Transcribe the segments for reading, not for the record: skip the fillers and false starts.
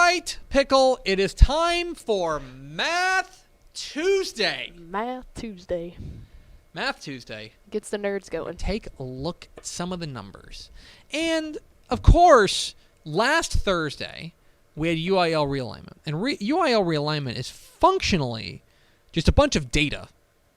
right, Pickle, it is time for Math Tuesday. Math Tuesday. Math Tuesday. Gets the nerds going. Take a look at some of the numbers. And, of course, last Thursday, we had UIL realignment. And UIL realignment is functionally just a bunch of data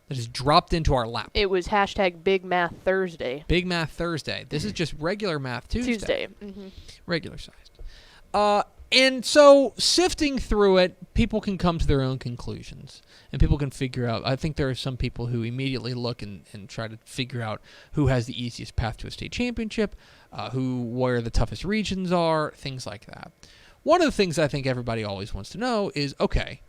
that is dropped into our lap. It was hashtag Big Math Thursday. Big Math Thursday. This is just regular Math Tuesday. Mm-hmm. Regular sized. And so sifting through it, people can come to their own conclusions. And people can figure out, I think there are some people who immediately look and try to figure out who has the easiest path to a state championship, where the toughest regions are, things like that. One of the things I think everybody always wants to know is, okay,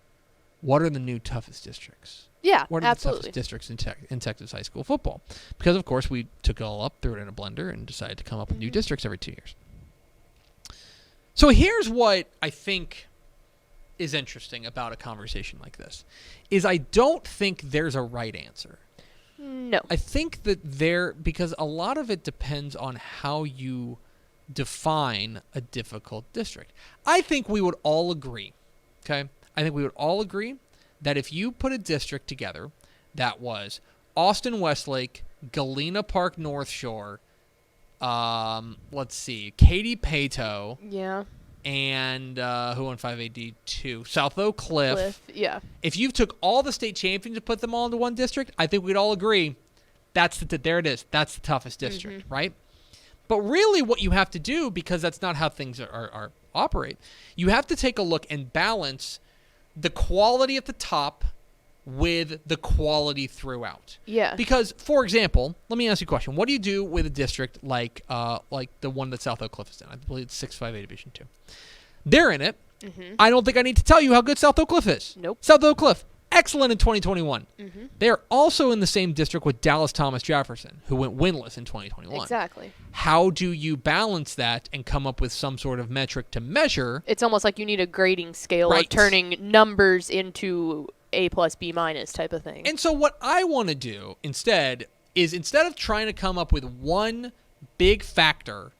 what are the new toughest districts? Yeah, What are absolutely. the toughest districts in Texas high school football? Because, of course, we took it all up, threw it in a blender, and decided to come up with new districts every 2 years. So here's what I think is interesting about a conversation like this, is I don't think there's a right answer. No. I think that because a lot of it depends on how you define a difficult district. I think we would all agree, okay? I think we would all agree that if you put a district together that was Austin Westlake, Galena Park North Shore, let's see, Katy Pato, Yeah. and who won 5AD2? South Oak Cliff. Yeah. If you took all the state champions and put them all into one district, I think we'd all agree there it is. That's the toughest district, right? But really what you have to do, because that's not how things are operate, you have to take a look and balance the quality at the top with the quality throughout. Yeah. Because, for example, let me ask you a question. What do you do with a district like the one that South Oak Cliff is in? I believe it's 6-5A Division 2. They're in it. Mm-hmm. I don't think I need to tell you how good South Oak Cliff is. Nope. South Oak Cliff, excellent in 2021. Mm-hmm. They are also in the same district with Dallas Thomas Jefferson, who went winless in 2021. Exactly. How do you balance that and come up with some sort of metric to measure? It's almost like you need a grading scale Right. of turning numbers into A plus B minus type of thing. And so what I want to do instead of trying to come up with one big factor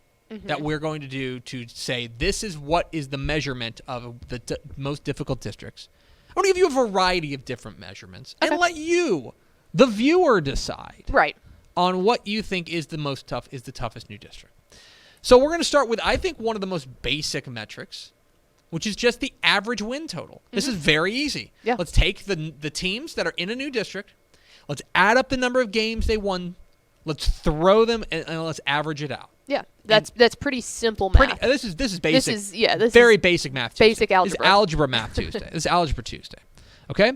that we're going to do to say this is what is the measurement of the most difficult districts, I want to give you a variety of different measurements and let you, the viewer, decide Right. on what you think is the toughest new district. So we're going to start with, I think, one of the most basic metrics, which is just the average win total. This is very easy. Yeah. Let's take the teams that are in a new district. Let's add up the number of games they won. Let's throw them and let's average it out. Yeah. That's pretty simple math. This is basic. This is very basic math. Tuesday. basic algebra. This is algebra math Tuesday. This is algebra Tuesday. Okay.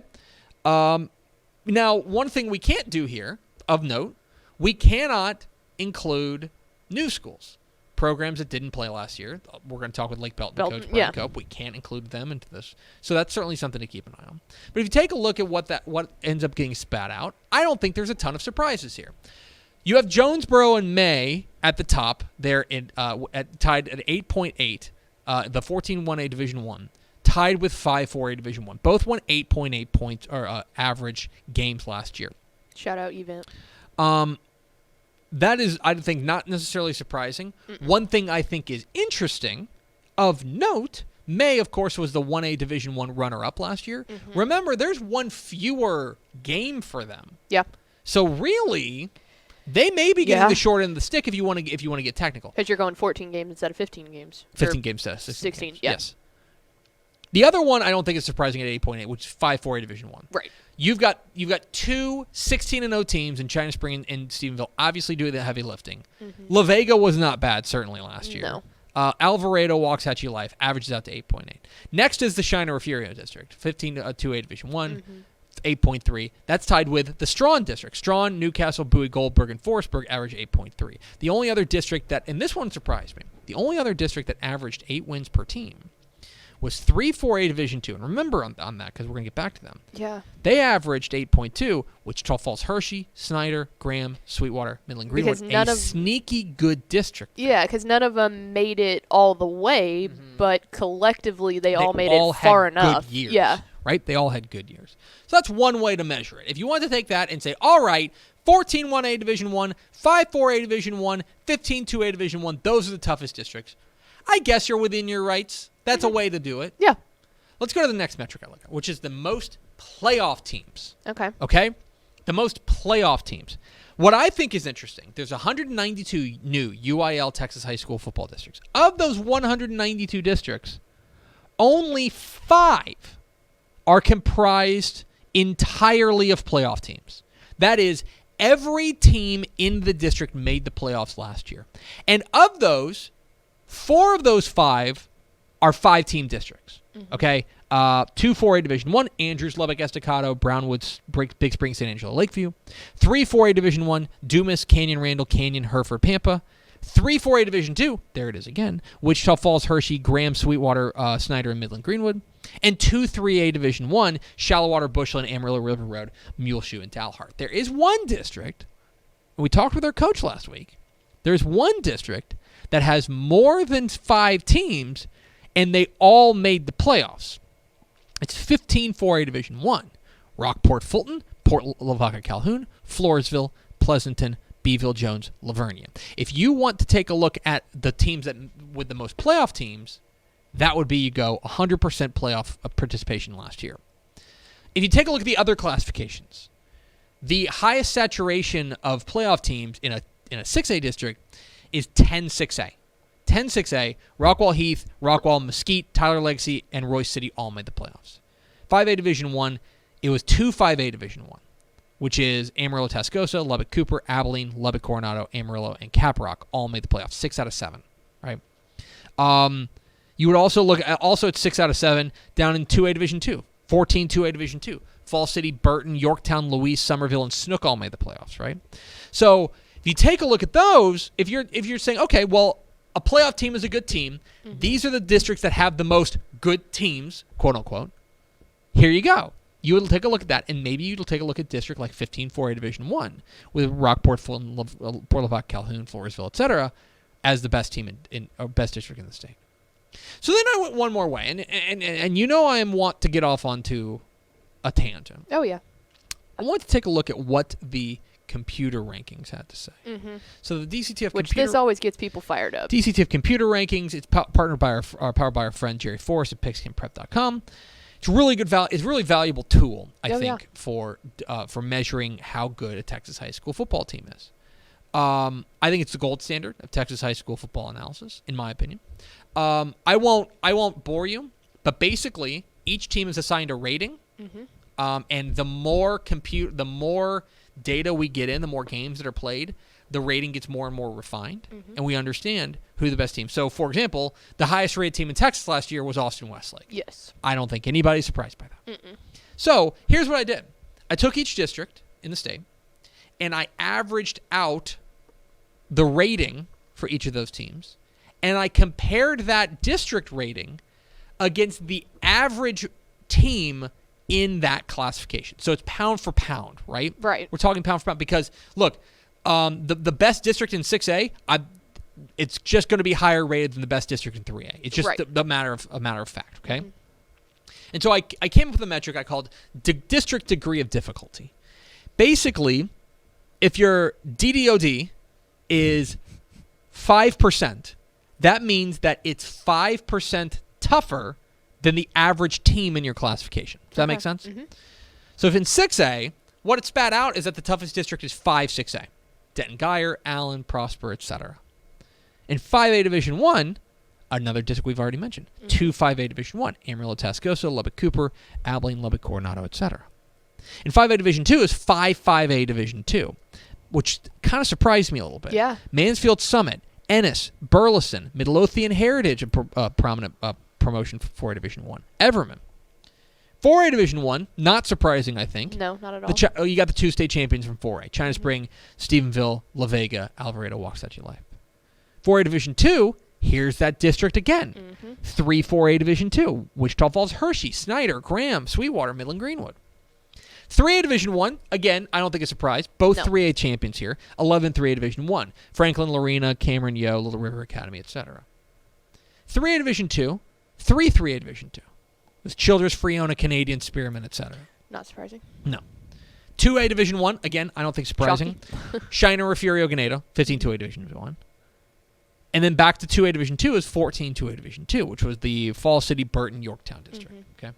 Now, one thing we can't do here of note, we cannot include new schools. Programs that didn't play last year. We're going to talk with Lake Belton coach Brian Cope. We can't include them into this. So that's certainly something to keep an eye on. But if you take a look at what ends up getting spat out, I don't think there's a ton of surprises here. You have Jonesboro and May at the top. They're tied at 8.8, the 14-1A Division 1, tied with 5-4A Division 1. Both won 8.8 points or average games last year. Shout out event. That is, I think, not necessarily surprising. One thing I think is interesting, of note, May, of course, was the 1A Division 1 runner-up last year. Remember, there's one fewer game for them. Yeah. So really, they may be getting the short end of the stick if you want to get technical. Because you're going 14 games instead of 15 games. 15 games instead of 16 games. yeah. Yes. The other one I don't think is surprising at 8.8, which is 5-4A Division 1. Right. You've got two 16-0 teams in China Spring and Stephenville, obviously doing the heavy lifting. La Vega was not bad, certainly, last year. No. Alvarado, Waxahachie Life averages out to 8.8. Next is the Shiner Refugio District, 15-2A Division 1, 8.3. That's tied with the Strawn District. Strawn, Newcastle, Bowie, Goldberg, and Forestburg average 8.3. The only other district and this one surprised me, the only other district that averaged 8 wins per team was 3-4A Division 2. And remember on that, because we're going to get back to them. Yeah. They averaged 8.2, Wichita Falls, Hershey, Snyder, Graham, Sweetwater, Midland, Greenwood. Sneaky good district. Yeah, because none of them made it all the way, but collectively they all made it far enough. Good years, yeah. Right? They all had good years. So that's one way to measure it. If you want to take that and say, all right, 14-1A Division 1, 5-4A Division 1, 15-2A Division 1, those are the toughest districts. I guess you're within your rights. That's a way to do it. Yeah. Let's go to the next metric I look at, which is the most playoff teams. Okay. Okay? The most playoff teams. What I think is interesting, there's 192 new UIL Texas high school football districts. Of those 192 districts, only 5 are comprised entirely of playoff teams. That is, every team in the district made the playoffs last year. And of those, 4 of those 5 are 5-team districts. Okay? 2 4A Division 1, Andrews, Lubbock, Estacado, Brownwood, Big Spring, San Angelo, Lakeview. 3 4A Division 1, Dumas, Canyon, Randall, Canyon, Hereford, Pampa. 3 4A Division 2, there it is again, Wichita Falls, Hershey, Graham, Sweetwater, Snyder, and Midland, Greenwood. And 2 3A Division 1, Shallowater, Bushland, Amarillo, River Road, Muleshoe, and Dalhart. There is one district, and we talked with our coach last week, there's one district that has more than 5 teams, and they all made the playoffs. It's 15 4A Division 1. Rockport, Fulton, Port Lavaca, Calhoun, Floresville, Pleasanton, Beeville, Jones, Lavernia. If you want to take a look at the teams that with the most playoff teams, that would be you go 100% playoff participation last year. If you take a look at the other classifications, the highest saturation of playoff teams in a 6A district is 10-6A. 10-6A, Rockwall Heath, Rockwall, Mesquite, Tyler Legacy, and Royce City all made the playoffs. 5A Division 1, it was 2 5A Division 1, which is Amarillo, Tascosa, Lubbock, Cooper, Abilene, Lubbock, Coronado, Amarillo, and Caprock all made the playoffs. 6 out of 7, right? You would also look at, at 6 out of 7 down in 2A Division 2, 14 2A Division 2. Fall City, Burton, Yorktown, Louise, Somerville, and Snook all made the playoffs, right? So if you take a look at those, if you're saying, okay, well, a playoff team is a good team. These are the districts that have the most good teams, quote unquote. Here you go. You will take a look at that, and maybe you'll take a look at district like 15 4A Division 1 with Rockport, Fulton, Port Lavaca, Calhoun, Floresville, etc., as the best team in best district in the state. So then I went one more way, and you know I want to get off onto a tangent. Oh yeah. I want to take a look at what the computer rankings had to say. So the DCTF Which this always gets people fired up. DCTF computer rankings. It's partnered by powered by our friend Jerry Forrest at pigskinprep.com. It's really good. It's a really valuable tool, I think, for measuring how good a Texas high school football team is. I think it's the gold standard of Texas high school football analysis, in my opinion. I won't bore you, but basically each team is assigned a rating, and the more data we get in, the more games that are played, the rating gets more and more refined, and we understand who the best team. So, for example, the highest rated team in Texas last year was Austin Westlake. Yes. I don't think anybody's surprised by that. So, here's what I did. I took each district in the state, and I averaged out the rating for each of those teams, and I compared that district rating against the average team in that classification. So it's pound for pound, right? Right. We're talking pound for pound because, look, the best district in 6A, it's just going to be higher rated than the best district in 3A. It's just a matter of fact, okay? And so I came up with a metric I called district degree of difficulty. Basically, if your DDOD is 5%, that means that it's 5% tougher than the average team in your classification. Does that make sense? So if in 6A, what it spat out is that the toughest district is 5-6A. Denton Guyer, Allen, Prosper, etc. In 5A Division 1, another district we've already mentioned, 2 5A Division 1, Amarillo, Tascosa, Lubbock, Cooper, Abilene, Lubbock, Coronado, etc. In 5A Division 2 is 5-5A Division 2, which kind of surprised me a little bit. Yeah. Mansfield Summit, Ennis, Burleson, Midlothian Heritage, a prominent promotion for 4A Division 1. Everman. 4A Division 1, not surprising, I think. No, not at all. You got the 2 state champions from 4A. China Spring, Stephenville, La Vega, Alvarado, Waxahachie Life. 4A Division 2, here's that district again. 3 4A Division 2, Wichita Falls, Hershey, Snyder, Graham, Sweetwater, Midland, Greenwood. 3A Division 1, again, I don't think it's a surprise. Both 3A champions here. 11 3A Division 1. Franklin, Lorena, Cameron, Yo, Little River Academy, etc. 3A Division 2, 3 3A Division 2. With Childress, Freona, Canadian, Spearman, etc. Not surprising. No. 2A Division 1, again, I don't think surprising. Shiner, Refugio, Ganado, 15 2A Division 1. And then back to 2A Division 2 is 14 2A Division 2, which was the Fall City, Burton, Yorktown district. Okay.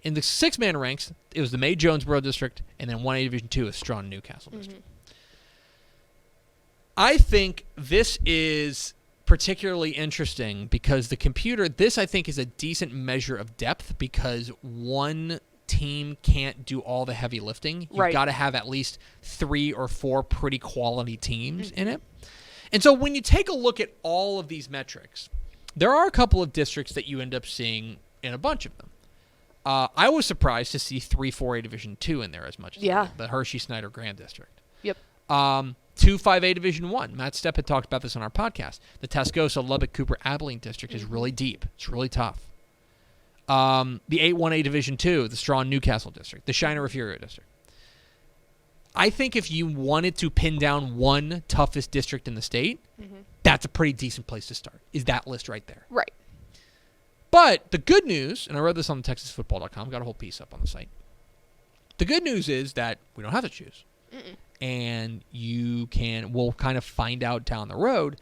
In the 6-man ranks, it was the May Jonesboro district, and then 1A Division 2 is Strawn Newcastle district. I think this is particularly interesting because the computer, this I think is a decent measure of depth because one team can't do all the heavy lifting. You've got to have at least 3 or 4 pretty quality teams in it. And so when you take a look at all of these metrics, there are a couple of districts that you end up seeing in a bunch of them. I was surprised to see 3 4A Division 2 in there as much as the Hershey-Snyder-Graham district. 2 5A Division 1. Matt Stepp had talked about this on our podcast. The Tascosa, Lubbock, Cooper, Abilene district is really deep. It's really tough. The 8 1A Division 2, the Strawn Newcastle district. The Shiner-Refugio district. I think if you wanted to pin down one toughest district in the state, that's a pretty decent place to start, is that list right there. Right. But the good news, and I read this on TexasFootball.com, got a whole piece up on the site. The good news is that we don't have to choose. And we'll kind of find out down the road.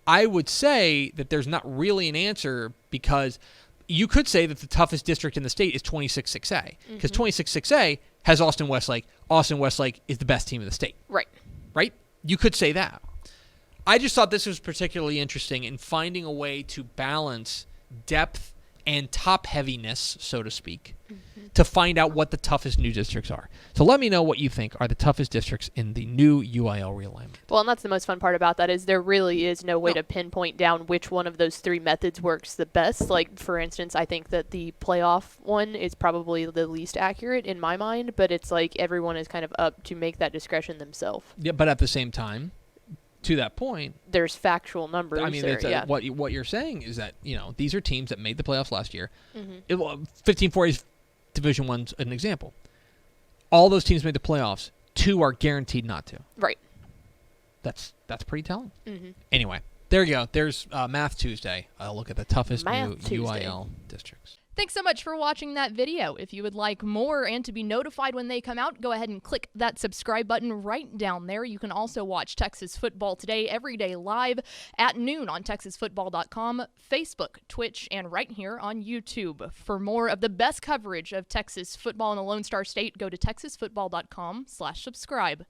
I would say that there's not really an answer because you could say that the toughest district in the state is 26-6A because 26-6A has Austin Westlake. Austin Westlake is the best team in the state. Right? You could say that. I just thought this was particularly interesting in finding a way to balance depth and top heaviness, so to speak, to find out what the toughest new districts are. So let me know what you think are the toughest districts in the new UIL realignment. Well, and that's the most fun part about that is there really is no way to pinpoint down which one of those 3 methods works the best. Like, for instance, I think that the playoff one is probably the least accurate in my mind, but it's like everyone is kind of up to make that discretion themselves. Yeah, but at the same time, to that point, there's factual numbers. I mean, what you're saying is that these are teams that made the playoffs last year. 15-4 Division 1's an example. All those teams made the playoffs. 2 are guaranteed not to. Right. That's pretty telling. Anyway, there you go. There's Math Tuesday. I'll look at the toughest new UIL districts. Thanks so much for watching that video. If you would like more and to be notified when they come out, go ahead and click that subscribe button right down there. You can also watch Texas Football Today every day live at noon on TexasFootball.com, Facebook, Twitch, and right here on YouTube. For more of the best coverage of Texas football in the Lone Star State, go to TexasFootball.com/subscribe.